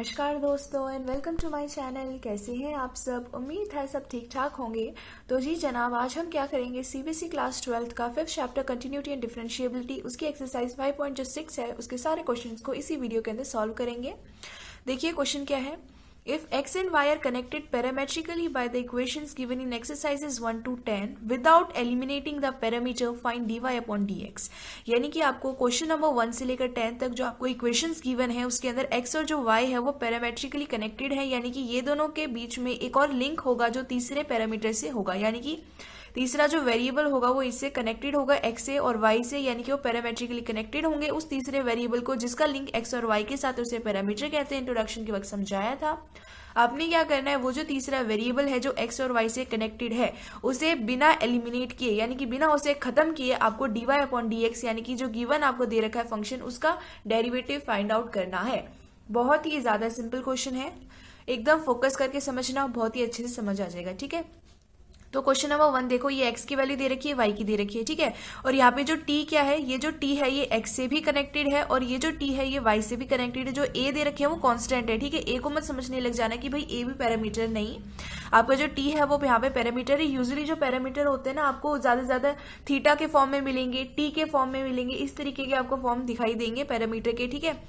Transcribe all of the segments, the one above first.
नमस्कार दोस्तों and welcome to my channel. कैसे हैं आप सब? उम्मीद है सब ठीक ठाक होंगे। तो जी जनाब, आज हम क्या करेंगे, सीबीएसई क्लास 12 का 5th chapter continuity and differentiability, उसकी एक्सरसाइज 5.6 है, उसके सारे क्वेश्चंस को इसी वीडियो के अंदर सॉल्व करेंगे। देखिए क्वेश्चन क्या है। If x and y are connected parametrically by the equations given in exercises 1 to 10 without eliminating the parameter, find dy upon dx। यानी कि आपको क्वेश्चन नंबर 1 से लेकर 10 तक जो आपको इक्वेशंस गिवन है उसके अंदर x और जो y है वो पैरामेट्रिकली कनेक्टेड है, यानी कि ये दोनों के बीच में एक और लिंक होगा जो तीसरे पैरामीटर से होगा, यानी कि तीसरा जो वेरिएबल होगा वो इससे कनेक्टेड होगा x से और y से, यानी कि वो पैरामेट्रिकली कनेक्टेड होंगे उस तीसरे वेरिएबल को जिसका लिंक x और y के साथ, उसे पैरामीटर कहते हैं। इंट्रोडक्शन के वक्त समझाया था। आपने क्या करना है, वो जो तीसरा वेरिएबल है जो x और y से कनेक्टेड है उसे बिना एलिमिनेट किए, यानी कि बिना उसे खत्म किए आपको dy अपॉन dx, यानी कि जो गिवन आपको दे रखा है फंक्शन, उसका डेरिवेटिव फाइंड आउट करना है। बहुत ही ज्यादा सिंपल क्वेश्चन है, एकदम फोकस करके समझना, बहुत ही अच्छे से समझ आ जाएगा। ठीक है, तो क्वेश्चन नंबर 1 देखो, ये x की वैल्यू दे रखी है, y की दे रखी है। ठीक है, और यहाँ पे जो t क्या है, ये जो t है ये x से भी कनेक्टेड है और ये जो t है ये y से भी कनेक्टेड है। जो a दे रखे है वो कांस्टेंट है। ठीक है, a को मत समझने लग जाना कि भाई a भी पैरामीटर, नहीं, आपका जो t है वो यहाँ पे पैरामीटर है। यूजुअली जो पैरामीटर होते हैं ना आपको ज्यादा से ज्यादा थीटा के फॉर्म में मिलेंगे, t के फॉर्म में मिलेंगे, इस तरीके के आपको फॉर्म दिखाई देंगे पैरामीटर के। ठीक है,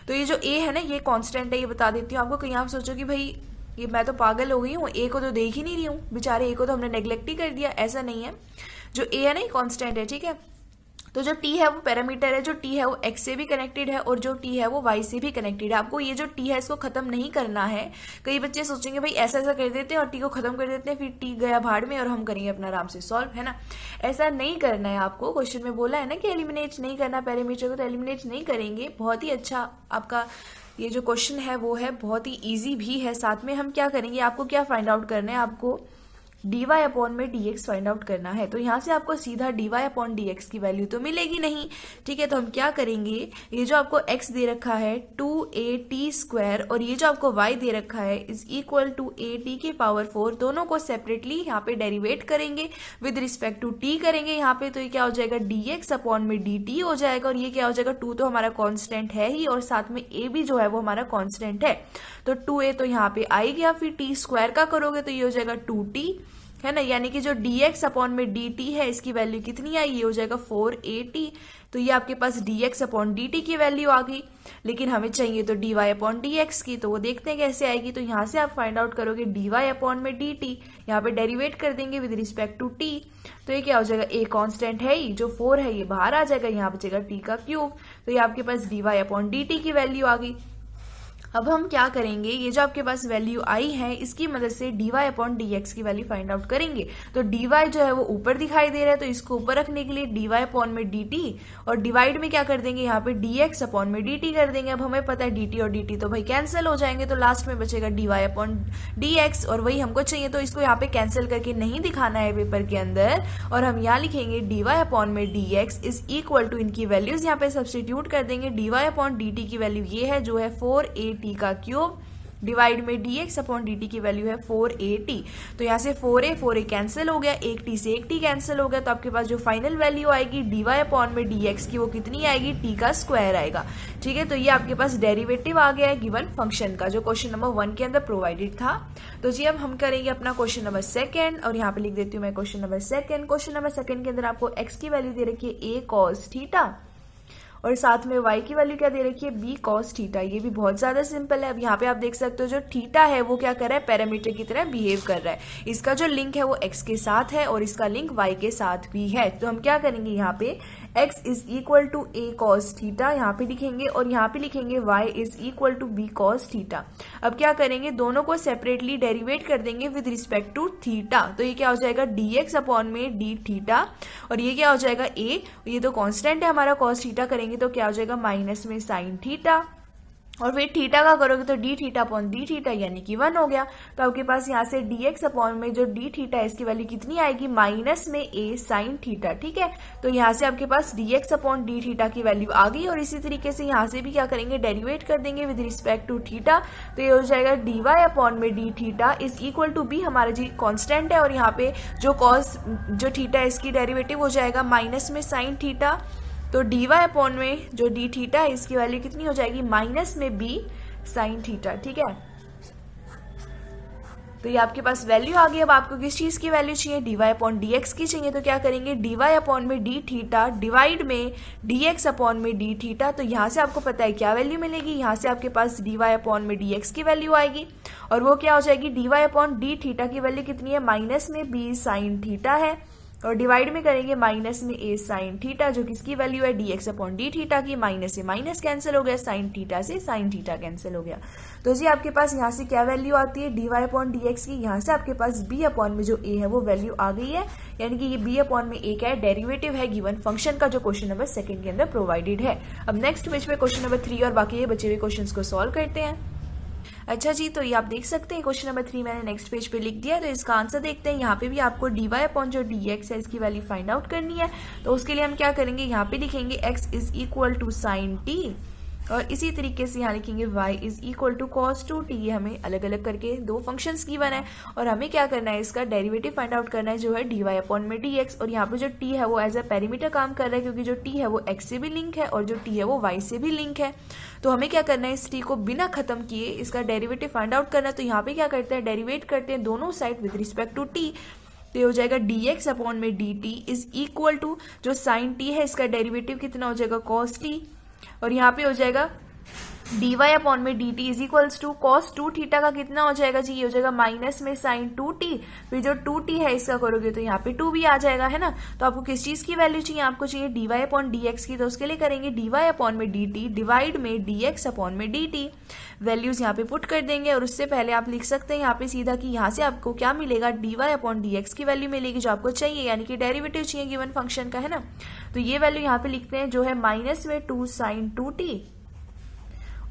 तो ये जो a है ना ये कॉन्स्टेंट है, ये बता देती हूँ आपको। कहीं आप सोचो कि भाई ये मैं तो पागल हो गई हूँ, ए को तो देख ही नहीं रही हूँ, बेचारे ए को तो हमने नेग्लेक्ट ही कर दिया। ऐसा नहीं है, जो ए है ना ये कांस्टेंट है। ठीक है, तो जो टी है वो पैरामीटर है, जो टी है वो एक्स से भी कनेक्टेड है और जो टी है वो वाई से भी कनेक्टेड है। आपको ये जो टी है इसको खत्म नहीं करना है। कई बच्चे सोचेंगे भाई ऐसा ऐसा कर देते हैं और टी को खत्म कर देते हैं, फिर टी गया भाड़ में और हम करेंगे अपना आराम से सॉल्व, है ना। ऐसा नहीं करना है आपको। क्वेश्चन में बोला है ना कि एलिमिनेट नहीं करना पैरामीटर को, तो एलिमिनेट नहीं करेंगे। बहुत ही अच्छा आपका ये जो क्वेश्चन है वो है, बहुत ही इजी भी है। साथ में हम क्या करेंगे, आपको क्या फाइंड आउट करना है, आपको dy अपॉन में dx फाइंड आउट करना है। तो यहाँ से आपको सीधा dy अपॉन dx की वैल्यू तो मिलेगी नहीं। ठीक है, तो हम क्या करेंगे, ये जो आपको x दे रखा है 2at² और ये जो आपको y दे रखा है इज इक्वल टू at की पावर 4, दोनों को सेपरेटली यहाँ पे डेरिवेट करेंगे, विद रिस्पेक्ट टू t करेंगे यहाँ पे। तो ये क्या हो जाएगा, dx अपॉन में dt हो जाएगा। और ये क्या हो जाएगा, 2 तो हमारा कॉन्स्टेंट है ही और साथ में a भी जो है वो हमारा कॉन्स्टेंट है, तो 2a तो यहाँ पे आ गया। फिर t² का करोगे तो ये हो जाएगा 2t, है ना, यानी कि जो dx अपॉन में dt है इसकी वैल्यू कितनी आई, ये हो जाएगा 4at। तो ये आपके पास dx अपॉन dt की वैल्यू आ गई, लेकिन हमें चाहिए तो dy अपॉन dx की, तो वो देखते हैं कैसे आएगी। तो यहाँ से आप फाइंड आउट करोगे dy अपॉन में dt, यहाँ पे डेरिवेट कर देंगे विद रिस्पेक्ट टू t। तो ये क्या हो जाएगा, a कांस्टेंट है ही, जो 4 है ये बाहर आ जाएगा, यहाँ बचेगा t का क्यूब। तो ये आपके पास dy अपॉन dt की वैल्यू आ गई। अब हम क्या करेंगे, ये जो आपके पास वैल्यू आई है इसकी मदद से dy अपॉन dx की वैल्यू फाइंड आउट करेंगे। तो dy जो है वो ऊपर दिखाई दे रहा है, तो इसको ऊपर रखने के लिए dy अपॉन में dt और डिवाइड में क्या कर देंगे, यहाँ पे dx अपॉन में dt कर देंगे। अब हमें पता है dt और dt तो भाई कैंसिल हो जाएंगे, तो लास्ट में बचेगा dy अपॉन dx और वही हमको चाहिए। तो इसको यहाँ पे कैंसिल करके नहीं दिखाना है पेपर के अंदर, और हम यहाँ लिखेंगे dy अपॉन में dx इज इक्वल टू, इनकी वैल्यूज यहाँ पे सब्सटीट्यूट कर देंगे। dy अपॉन dt की वैल्यू ये है जो है 4at का क्यूब, डिवाइड में dx अपॉन dt की वैल्यू है 4at। तो यहाँ से 4a कैंसिल हो गया, एक t से एक t कैंसिल हो गया, तो आपके पास जो फाइनल वैल्यू आएगी dy अपॉन में dx की वो कितनी आएगी, t का स्क्वायर आएगा। ठीक है, तो ये आपके पास डेरिवेटिव आ गया है गिवन फंक्शन का, जो क्वेश्चन नंबर 1 के अंदर प्रोवाइडेड था। तो जी अब हम करेंगे अपना क्वेश्चन नंबर 2 और यहाँ पे लिख देती हूँ मैं क्वेश्चन नंबर 2। क्वेश्चन नंबर 2 के अंदर आपको x की वैल्यू दे रखी है a cos थीटा और साथ में y की वैल्यू क्या दे रखी है, b cos थीटा। ये भी बहुत ज्यादा सिंपल है। अब यहाँ पे आप देख सकते हो जो थीटा है वो क्या कर रहा है, पैरामीटर की तरह बिहेव कर रहा है। इसका जो लिंक है वो x के साथ है और इसका लिंक y के साथ भी है। तो हम क्या करेंगे, यहाँ पे x is equal to a cos theta यहाँ पे लिखेंगे और यहाँ पे लिखेंगे y is equal to b cos theta. अब क्या करेंगे, दोनों को सेपरेटली डेरिवेट कर देंगे विद रिस्पेक्ट टू थीटा। तो ये क्या हो जाएगा, dx अपॉन में d थीटा और ये क्या हो जाएगा a, ये तो कांस्टेंट है हमारा, cos थीटा करेंगे तो क्या हो जाएगा माइनस में sin थीटा, और फिर थीटा का करोगे तो D theta upon d theta यानी कि 1 हो गया। तो आपके पास यहाँ से dx अपॉन में जो डी थीटा है इसकी वैल्यू कितनी आएगी, माइनस में a साइन थीटा। ठीक है, तो यहाँ से आपके पास dx अपॉन डी थीटा की वैल्यू आ गई और इसी तरीके से यहाँ से भी क्या करेंगे, डेरिवेट कर देंगे विद रिस्पेक्ट टू थीटा। तो ये हो जाएगा dy अपॉन में d theta is equal to b, हमारा जी कॉन्स्टेंट है और यहाँ पे जो कॉस जो थीटा है इसकी डेरिवेटिव हो जाएगा माइनस में साइन थीटा। तो dy अपॉन में जो डी थीटा है इसकी वैल्यू कितनी हो जाएगी, माइनस में b साइन थीटा, ठीक है। तो ये आपके पास वैल्यू आ गई। अब आपको किस चीज की वैल्यू चाहिए, dy अपॉन dx की चाहिए। तो क्या करेंगे, dy अपॉन में d थीटा डिवाइड में dx अपॉन में d थीटा। तो यहाँ से आपको पता है क्या वैल्यू मिलेगी, यहाँ से आपके पास dy अपॉन में dx की वैल्यू आएगी और वो क्या हो जाएगी, dy अपॉन d थीटा की वैल्यू कितनी है, माइनस में b साइन थीटा है और डिवाइड में करेंगे माइनस में a साइन थीटा, जो किसकी वैल्यू है, dx अपॉन d थीटा की। माइनस से माइनस कैंसिल हो गया, साइन थीटा से साइन थीटा कैंसिल हो गया। तो जी आपके पास यहाँ से क्या वैल्यू आती है, dy अपॉन dx की। यहाँ से आपके पास b अपॉन में जो a है वो वैल्यू आ गई है, यानी कि ये b अपॉन में a क्या है, डेरिवेटिव है गिवन फंक्शन का, जो क्वेश्चन नंबर 2 के अंदर प्रोवाइडेड है। अब नेक्स्ट पेज पे क्वेश्चन नंबर 3 और बाकी ये बचे हुए क्वेश्चन को सॉल्व करते हैं। अच्छा जी, तो ये आप देख सकते हैं क्वेश्चन नंबर 3 मैंने नेक्स्ट पेज पे लिख दिया है। तो इसका आंसर देखते हैं। यहाँ पे भी आपको dy अपॉन जो dx है इसकी वैल्यू फाइंड आउट करनी है। तो उसके लिए हम क्या करेंगे, यहाँ पे लिखेंगे x is equal to sine t और इसी तरीके से यहाँ लिखेंगे y is equal to cos 2t। ये हमें अलग अलग करके दो फंक्शंस गिवन है और हमें क्या करना है, इसका डेरिवेटिव फाइंड आउट करना है, जो है dy अपॉन में dx। और यहाँ पे जो t है वो एज अ पेरीमीटर काम कर रहा है, क्योंकि जो t है वो x से भी लिंक है और जो t है वो y से भी लिंक है। तो हमें क्या करना है, इस t को बिना खत्म किए इसका डेरिवेटिव फाइंड आउट करना है। तो यहाँ पे क्या करते हैं, डेरिवेट करते हैं दोनों side with respect to t। तो ये हो जाएगा dx अपॉन में dt इज इक्वल टू जो साइन t है इसका डेरिवेटिव कितना हो जाएगा, cos t। और यहाँ पे हो जाएगा dy अपॉन में dt is equals to cos 2 theta का कितना हो जाएगा जी, ये हो जाएगा माइनस में साइन 2t। फिर जो 2t है इसका करोगे तो यहाँ पे 2 भी आ जाएगा, है ना। तो आपको किस चीज की वैल्यू चाहिए, आपको चाहिए dy अपॉन dx की। तो उसके लिए करेंगे dy अपॉन में dt डिवाइड में dx अपॉन में dt। वैल्यूज यहाँ पे पुट कर देंगे और उससे पहले आप लिख सकते हैं यहाँ पे सीधा कि यहाँ से आपको क्या मिलेगा, dy अपॉन dx की वैल्यू मिलेगी जो आपको चाहिए, यानी कि डेरिवेटिव चाहिए गिवन फंक्शन का, है ना। तो ये वैल्यू यहाँ पे लिखते हैं जो है माइनस में 2 साइन 2t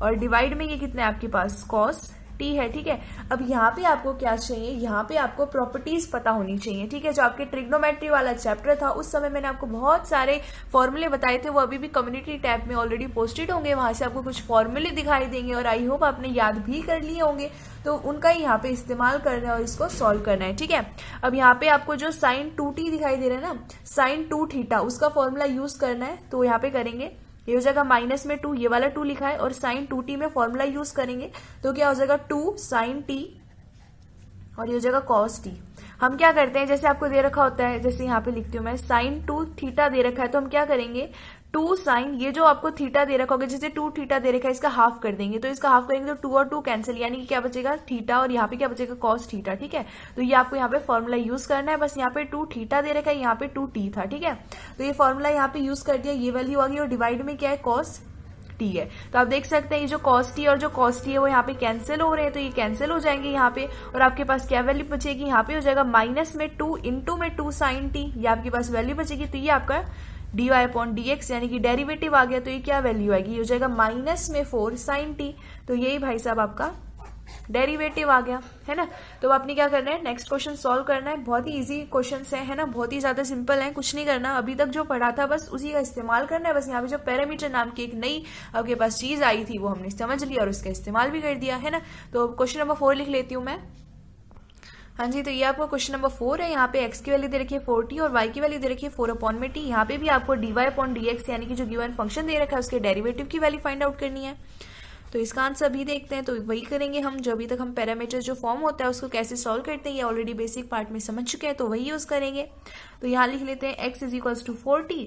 और डिवाइड में ये कितना है आपके पास, cos t है, ठीक है। अब यहाँ पे आपको क्या चाहिए, यहाँ पे आपको प्रॉपर्टीज पता होनी चाहिए, ठीक है। जो आपके ट्रिग्नोमेट्री वाला चैप्टर था उस समय मैंने आपको बहुत सारे फॉर्मूले बताए थे, वो अभी भी कम्युनिटी टैब में ऑलरेडी पोस्टेड होंगे, वहां से आपको कुछ फॉर्मूले दिखाई देंगे और आई होप आपने याद भी कर लिए होंगे। तो उनका ही यहाँ पे इस्तेमाल करना है और इसको सॉल्व करना है, ठीक है। अब यहाँ पे आपको जो साइन 2t दिखाई दे रहा है ना, साइन 2 थीटा, उसका फॉर्मूला यूज करना है। तो यहाँ पे करेंगे, ये हो जाएगा माइनस में 2, ये वाला 2 लिखा है और साइन 2t में फॉर्मूला यूज करेंगे तो क्या हो जाएगा 2 साइन t और ये हो जाएगा cos t। हम क्या करते हैं, जैसे आपको दे रखा होता है, जैसे यहाँ पे लिखती हूँ मैं, साइन 2 थीटा दे रखा है तो हम क्या करेंगे, 2 साइन, ये जो आपको थीटा दे रखा होगा, जैसे 2 थीटा दे रखा है इसका हाफ कर देंगे। तो इसका हाफ करेंगे तो 2 और 2 कैंसिल, यानी कि क्या बचेगा, थीटा, और यहाँ पे क्या बचेगा, cos थीटा, ठीक है। तो ये आपको यहाँ पे फॉर्मूला यूज करना है। बस यहाँ पे 2 थीटा दे रखा है, यहाँ पे 2t था, ठीक है। तो ये फॉर्मूला यहाँ पे यूज कर दिया, ये वैल्यू आ गई और डिवाइड में क्या है, cos t है। तो आप देख सकते हैं ये जो cos t और जो cos t है वो यहाँ पे कैंसिल हो रहे हैं, तो ये कैंसिल हो जाएंगे यहाँ पे और आपके पास क्या वैल्यू बचेगी, यहाँ पे हो जाएगा माइनस में 2 इंटू में 2 साइन t, ये आपके पास वैल्यू बचेगी। तो ये आपका dy अपॉन dx यानी कि डेरिवेटिव आ गया। तो ये क्या वैल्यू आएगी, ये हो जाएगा माइनस में 4 साइन t। तो यही भाई साहब आपका डेरिवेटिव आ गया, है ना। तो आपने क्या करना है, नेक्स्ट क्वेश्चन सॉल्व करना है। बहुत ही इजी क्वेश्चंस है ना, बहुत ही ज्यादा सिंपल है, कुछ नहीं करना, अभी तक जो पढ़ा था बस उसी का इस्तेमाल करना है। बस यहाँ पे जो पैरामीटर नाम की एक नई आपके पास चीज आई थी वो हमने समझ लिया और उसका इस्तेमाल भी कर दिया, है ना। तो क्वेश्चन नंबर 4 लिख लेती हूँ मैं। हाँ जी, तो ये आपको क्वेश्चन नंबर 4 है। यहाँ पे x की वैल्यू दे रखी है 4t और y की वैल्यू दे रखी है 4 अपॉन में t। यहाँ पे भी आपको dy अपॉन dx यानी कि जो गिवन फंक्शन दे रखा है उसके डेरिवेटिव की वैल्यू फाइंड आउट करनी है। तो इसका आंसर अभी देखते हैं। तो वही करेंगे हम जो अभी तक हम पैरामीटर जो फॉर्म होता है उसको कैसे सॉल्व करते हैं, ये ऑलरेडी बेसिक पार्ट में समझ चुके हैं, तो वही यूज करेंगे। तो यहाँ लिख लेते हैं x is equals to 4t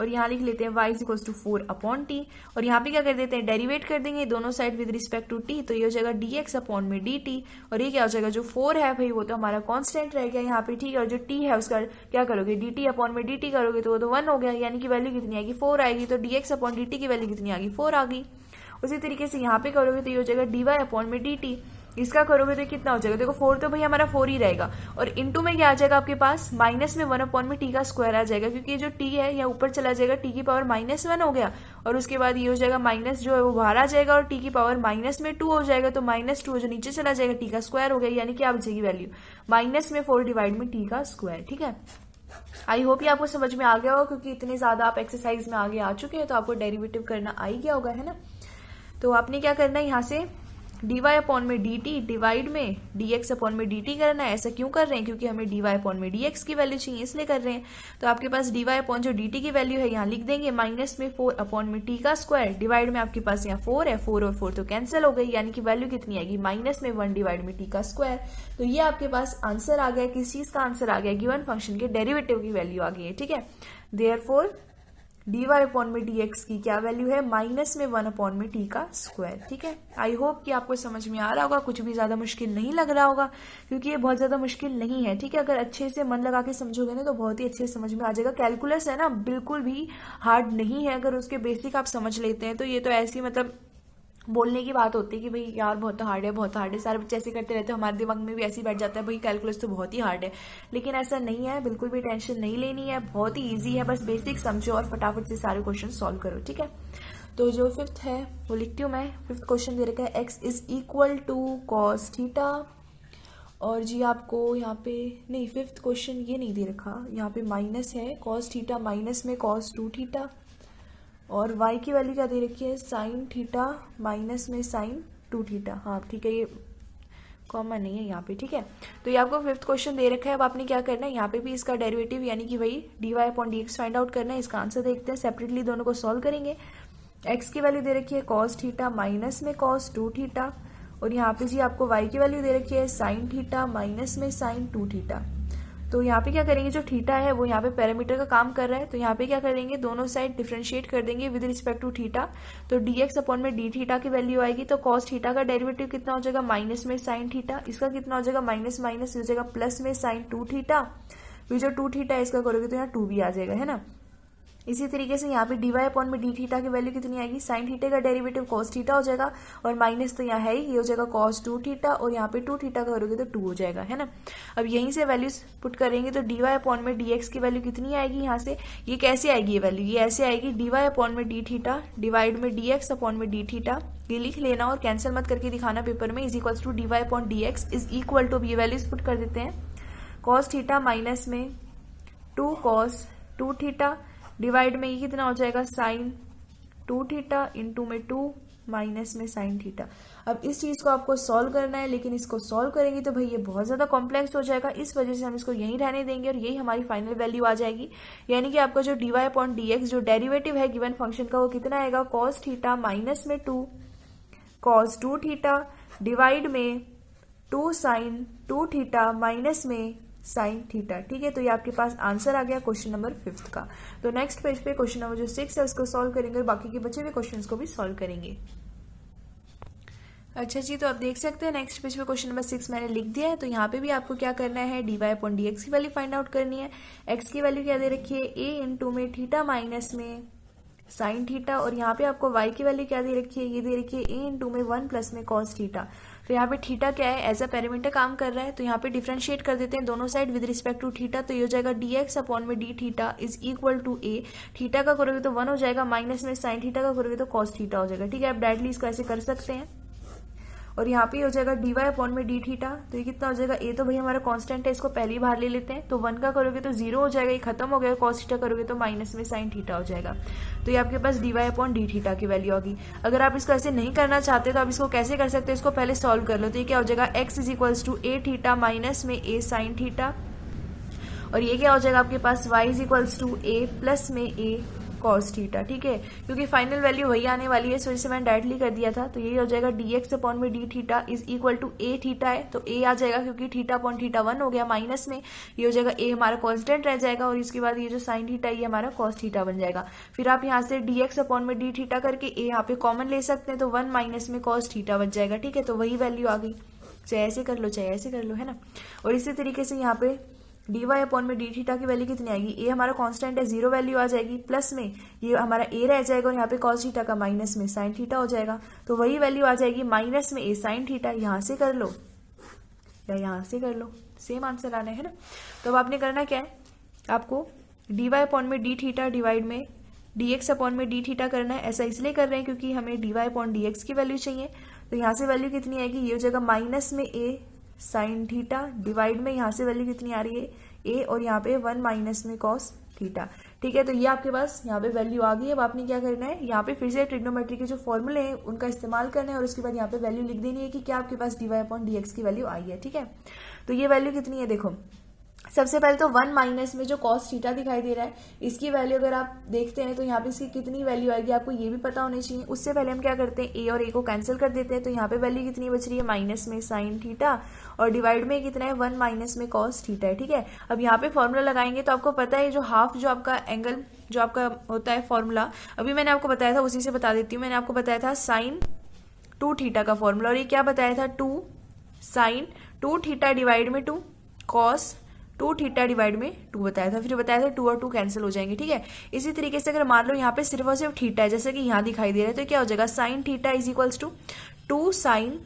और यहाँ लिख लेते हैं y is equals to 4 upon t और यहाँ पे क्या कर देते हैं, डेरिवेट कर देंगे दोनों side with respect to t। तो ये हो जाएगा dx अपॉन में dt और ये क्या हो जाएगा, जो 4 है भाई वो तो हमारा कांस्टेंट रह गया यहाँ पे, ठीक है। और जो t है उसका क्या करोगे, dt अपॉन में dt करोगे तो वो तो 1 हो गया, यानी कि वैल्यू कितनी आएगी, 4 आएगी। तो dx अपॉन dt की वैल्यू कितनी आ गई, 4 आ गई। उसी तरीके से यहाँ पे करोगे तो ये हो जाएगा dy अपॉन में dt, इसका करोगे तो कितना हो जाएगा, देखो 4 तो भाई हमारा 4 ही रहेगा और इनटू में क्या आ जाएगा आपके पास, माइनस में 1 अपॉन में t का स्क्वायर आ जाएगा, क्योंकि जो t है यहाँ ऊपर चला जाएगा, t की पावर -1 हो गया और उसके बाद ये हो जाएगा माइनस जो है वो बाहर आ जाएगा और t की पावर -2 हो जाएगा। तो -2 जो नीचे चला जाएगा t का स्क्वायर हो गया, यानी क्या बचेगी वैल्यू, -4 डिवाइड में t का स्क्वायर, ठीक है। आई होप ये आपको समझ में आ गया होगा, क्योंकि इतने ज्यादा आप एक्सरसाइज में आगे आ चुके हैं तो आपको डेरिवेटिव करना आ ही गया होगा, है ना। तो आपने क्या करना है, यहाँ से डी वाई अपॉन में डी टी डिवाइड में डी एक्स अपॉन में डी टी करना है। ऐसा क्यों कर रहे हैं? क्योंकि हमें डी वाई अपॉन में डी एक्स की वैल्यू चाहिए, इसलिए कर रहे हैं। तो आपके पास डी वाई अपॉन जो डी टी की वैल्यू है यहाँ लिख देंगे, माइनस में 4 अपॉन में टी का स्क्वायर डिवाइड में आपके पास यहाँ 4 है, 4 और 4 तो कैंसिल हो गई, यानी कि वैल्यू कितनी आएगी? माइनस में 1 डिवाइड में टी का स्क्वायर। तो ये आपके पास आंसर आ गया। किस चीज का आंसर आ गया? गिवन फंक्शन के डेरिवेटिव की वैल्यू आ गई है। ठीक है, देयरफॉर डी वाई अपॉन में डी एक्स की क्या वैल्यू है? माइनस में 1 अपॉन में टी का स्क्वायर। ठीक है, आई होप कि आपको समझ में आ रहा होगा, कुछ भी ज्यादा मुश्किल नहीं लग रहा होगा, क्योंकि ये बहुत ज्यादा मुश्किल नहीं है। ठीक है, अगर अच्छे से मन लगा के समझोगे ना तो बहुत ही अच्छे से समझ में आ जाएगा। कैलकुलस है ना, बिल्कुल भी हार्ड नहीं है। अगर उसके बेसिक आप समझ लेते हैं तो ये तो ऐसी मतलब बोलने की बात होती है कि भाई यार बहुत हार्ड है, बहुत हार्ड है, सारे बच्चे ऐसे करते रहते हैं, हमारे दिमाग में भी ऐसे ही बैठ जाता है भाई कैलकुलस तो बहुत ही हार्ड है। लेकिन ऐसा नहीं है, बिल्कुल भी टेंशन नहीं लेनी है, बहुत ही इजी है। बस बेसिक समझो और फटाफट से सारे क्वेश्चन सॉल्व करो। ठीक है, तो जो फिफ्थ है वो लिखती हूँ मैं। फिफ्थ क्वेश्चन दे रखा है x is equal to cos theta, और जी आपको यहाँ पे नहीं, फिफ्थ क्वेश्चन ये नहीं दे रखा, यहाँ पे माइनस है कॉस थीटा माइनस में कॉस 2 थीटा, और y की वैल्यू क्या दे रखी है? साइन थीटा माइनस में साइन 2 थीटा। हाँ ठीक है, ये कॉमन नहीं है यहाँ पे। ठीक है, तो ये आपको फिफ्थ क्वेश्चन दे रखा है। अब आपने क्या करना है, यहाँ पे भी इसका डेरिवेटिव यानी कि वही d y upon d x find out करना है। इसका आंसर देखते हैं, सेपरेटली दोनों को सॉल्व करेंगे। एक्स की वैल्यू दे रखी है कॉस थीटा माइनस में कॉस 2 थीटा, और यहाँ पे जी आपको y की वैल्यू दे रखी है साइन थीटा माइनस में साइन 2 थीटा। तो यहाँ पे क्या करेंगे, जो थीटा है वो यहाँ पे पैरामीटर का काम कर रहा है, तो यहाँ पे क्या करेंगे, दोनों साइड डिफरेंशिएट कर देंगे विद रिस्पेक्ट टू थीटा। तो डी एक्स अपॉन में डी थीटा की वैल्यू आएगी, तो कॉस थीटा का डेरिवेटिव कितना हो जाएगा? माइनस में साइन थीटा। इसका कितना हो जाएगा? माइनस माइनस हो जाएगा प्लस में साइन 2 थीटा। फिर जो 2 थीटा है इसका करोगे तो यहाँ 2 भी आ जाएगा, है ना। इसी तरीके से यहाँ पे डी वाई अपॉन में डी थीटा की वैल्यू कितनी आएगी? साइन थीटा का डेरिवेटिव कॉस थीटा हो जाएगा, और माइनस तो यहाँ है ही, ये हो जाएगा कॉस 2 थीटा, और यहाँ पे 2 थीटा का करोगे तो 2 हो जाएगा, है ना। अब यहीं से वैल्यूज पुट करेंगे तो डी वाई अपॉन में डी एक्स की वैल्यू कितनी आएगी? यहाँ से ये कैसे आएगी ये वैल्यू? ये ऐसे आएगी, डी वाई अपॉन में डी थीटा डिवाइड में डी एक्स अपॉन में डी थीटा। ये लिख लेना और कैंसिल मत करके दिखाना पेपर में। Is equal to d y upon d x is equal to, ये वैल्यूज पुट कर देते हैं, कॉस थीटा माइनस में 2 कॉस 2 थीटा डिवाइड में ये कितना हो जाएगा? साइन 2 थीटा इंटू में 2 माइनस में साइन थीटा। अब इस चीज को आपको सॉल्व करना है, लेकिन इसको सॉल्व करेंगे तो भाई ये बहुत ज्यादा कॉम्प्लेक्स हो जाएगा, इस वजह से हम इसको यहीं रहने देंगे और यही हमारी फाइनल वैल्यू आ जाएगी। यानी कि आपका जो d y upon d x जो डेरिवेटिव है गिवन फंक्शन का वो कितना आएगा? कॉस थीटा माइनस में 2 कॉस 2 थीटा डिवाइड में 2 साइन 2 थीटा माइनस में साइन थीटा। ठीक है, तो ये आपके पास आंसर आ गया क्वेश्चन नंबर 5 का। तो नेक्स्ट पेज पे क्वेश्चन नंबर जो 6 है उसको सॉल्व करेंगे और बाकी के बचे हुए क्वेश्चंस को भी सॉल्व करेंगे। अच्छा जी, तो आप देख सकते हैं नेक्स्ट पेज पे क्वेश्चन नंबर 6 मैंने लिख दिया है। तो यहाँ पे भी आपको क्या करना है, d y upon d x की वैल्यू फाइंड आउट करनी है। एक्स की वैल्यू क्या दे रखी है? ए इंटू में थीटा माइनस में साइन थीटा, और यहाँ पे आपको y की वैल्यू क्या दे रखी है? ये दे रखी है a इंटू में 1 प्लस में कॉस थीटा। तो यहाँ पे थीटा क्या है? एज अ पैरामीटर काम कर रहा है, तो यहाँ पे डिफरेंशिएट कर देते हैं दोनों side with respect to theta. तो ये हो जाएगा डी एक्स अपॉन में d theta is equal to a, theta का करोगे तो 1 हो जाएगा, माइनस में साइन थीटा का करोगे तो कॉस थीटा हो जाएगा। ठीक है, आप डायरेक्टली इसको ऐसे कर सकते हैं। और यहाँ पे हो जाएगा डी वाई अपॉन में डी थीटा, तो ये कितना हो जाएगा? ए तो भाई हमारा कांस्टेंट है, इसको पहले ही बाहर ले लेते हैं, तो 1 का करोगे तो 0 हो जाएगा, ये खत्म हो गया। कॉस थीटा करोगे तो माइनस में साइन थीटा हो जाएगा। तो ये आपके पास d y upon d theta की वैल्यू होगी। अगर आप इसको ऐसे नहीं करना चाहते तो आप इसको कैसे कर सकते हैं, इसको पहले सॉल्व कर लो। तो ये क्या हो जाएगा? X is equals to a theta minus में ए साइन थीटा, और ये क्या हो जाएगा आपके पास? Y is equals to a plus में ए कॉस थीटा। ठीक है, क्योंकि फाइनल वैल्यू वही आने वाली है, इस वजह से मैंने डायरेक्टली कर दिया था। तो ये हो जाएगा डी एक्स अपॉन में d theta is equal to a theta है, तो ए आ जाएगा क्योंकि थीटा अपॉन थीटा 1 हो गया, माइनस में ये हो जाएगा ए हमारा कांस्टेंट रह जाएगा, और इसके बाद ये जो साइन थीटा ये हमारा कॉस थीटा बन जाएगा। फिर आप यहाँ से डी एक्स अपॉन में डी थीटा करके ए यहाँ पे कॉमन ले सकते हैं, तो 1 माइनस में कॉस थीटा बच जाएगा। ठीक है, तो वही वैल्यू आ गई, चाहे ऐसे कर लो चाहे ऐसे कर लो, है ना। और इसी तरीके से यहाँ पे डी वाई अपॉन में डी थीटा की वैल्यू कितनी आएगी? ए हमारा कांस्टेंट है, 0 वैल्यू आ जाएगी, प्लस में ये हमारा ए रह जाएगा, और यहाँ पे कॉस थीटा का माइनस में साइन थीटा हो जाएगा, तो वही वैल्यू आ जाएगी माइनस में ए साइन थीटा। यहाँ से कर लो या यहाँ से कर लो, सेम आंसर आना है ना। तो अब आपने करना क्या है, आपको डी वाई अपॉन में डी थीटा डिवाइड में डी एक्स अपॉन में डी थीटा करना है। ऐसा इसलिए कर रहे हैं क्योंकि हमें d y upon d x की वैल्यू चाहिए। तो यहाँ से वैल्यू कितनी आएगी? ये हो जाएगा माइनस में ए साइन थीटा डिवाइड में यहाँ से वैल्यू कितनी आ रही है? ए, और यहाँ पे 1 माइनस में कॉस थीटा। ठीक है, तो ये आपके पास यहाँ पे वैल्यू आ गई। अब आपने क्या करना है, यहाँ पे फिर से ट्रिग्नोमेट्री के जो फॉर्मूले हैं उनका इस्तेमाल करना है और उसके बाद यहाँ पे वैल्यू लिख देनी है कि क्या आपके पास dy/dx की वैल्यू आई है। ठीक है, तो ये वैल्यू कितनी है, देखो सबसे पहले तो 1 माइनस में जो कॉस थीटा दिखाई दे रहा है इसकी वैल्यू अगर आप देखते हैं तो यहाँ पे इसकी कितनी वैल्यू आएगी आपको ये भी पता होनी चाहिए। उससे पहले हम क्या करते हैं, ए और ए को कैंसिल कर देते हैं, तो यहाँ पे वैल्यू कितनी बच रही है, माइनस में साइन थीटा और डिवाइड में कितना है 1 माइनस में कॉस थीटा है। ठीक है, अब यहाँ पे फॉर्मूला लगाएंगे तो आपको पता है जो हाफ जो आपका एंगल जो आपका होता है फॉर्मूला, अभी मैंने आपको बताया था उसी से बता देती हूँ। मैंने आपको बताया था साइन 2 थीटा का फॉर्मूला और ये क्या बताया था, 2 साइन 2 थीटा डिवाइड में 2 कॉस 2 थीटा डिवाइड में 2 बताया था। फिर बताया था 2 और 2 कैंसिल हो जाएंगे। ठीक है, इसी तरीके से अगर मान लो यहाँ पे सिर्फ और सिर्फ थीटा है जैसे कि यहाँ दिखाई दे रहा है तो क्या हो जाएगा, sine theta is equals to 2 sine,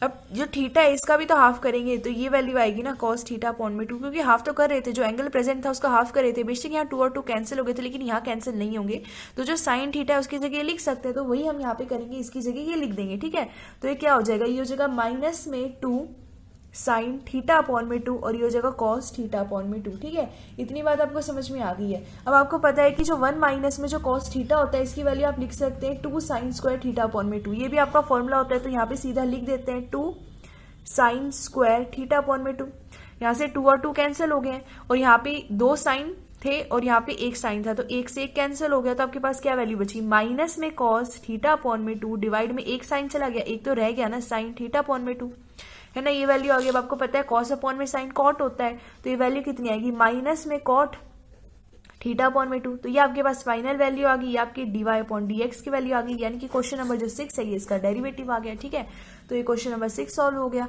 अब जो थीटा है इसका भी तो हाफ करेंगे तो ये वैल्यू आएगी ना कॉस थीटा अपॉन में 2, क्योंकि हाफ तो कर रहे थे, जो एंगल प्रेजेंट था उसका हाफ कर रहे थे। बेशक यहाँ 2 और 2 कैंसिल हो गए थे लेकिन यहाँ कैंसिल नहीं होंगे, तो जो साइन थीटा है उसकी जगह लिख सकते हैं, तो वही हम यहाँ पे करेंगे, इसकी जगह ये लिख देंगे। ठीक है, तो ये क्या हो जाएगा, ये हो जाएगा माइनस में 2 साइन थीटा अपॉन में 2 और ये हो जाएगा कॉस थीटा अपॉन में 2। ठीक है, इतनी बात आपको समझ में आ गई है। अब आपको पता है कि जो 1 माइनस में जो कॉस थीटा होता है इसकी वैल्यू आप लिख सकते हैं 2 साइन स्क्वायर थीटा अपॉन में 2, ये भी आपका फॉर्मूला होता है, तो यहाँ पे सीधा लिख देते हैं 2 साइन स्क्वायर थीटा अपॉन में 2। यहाँ से 2 और 2 कैंसिल हो गए और यहाँ पे 2 साइन थे और यहाँ पे 1 साइन था, तो 1 से 1 कैंसिल हो गया, तो आपके पास क्या वैल्यू बची, माइनस में कॉस थीटा अपॉन में 2 डिवाइड में 1 साइन चला गया, 1 तो रह गया ना साइन थीटा अपॉन में 2, है ना, ये वैल्यू आ गई। अब आपको पता है कॉस अपॉन में साइन कॉट होता है, तो ये वैल्यू कितनी आएगी, माइनस में कॉट थीटा अपॉन में 2, तो ये आपके पास फाइनल वैल्यू आ गई, ये आपकी dy/dx की वैल्यू आ गई, यानी कि क्वेश्चन नंबर जो 6 है ये इसका डेरिवेटिव आ गया। ठीक है, तो ये क्वेश्चन नंबर 6 सॉल्व हो गया।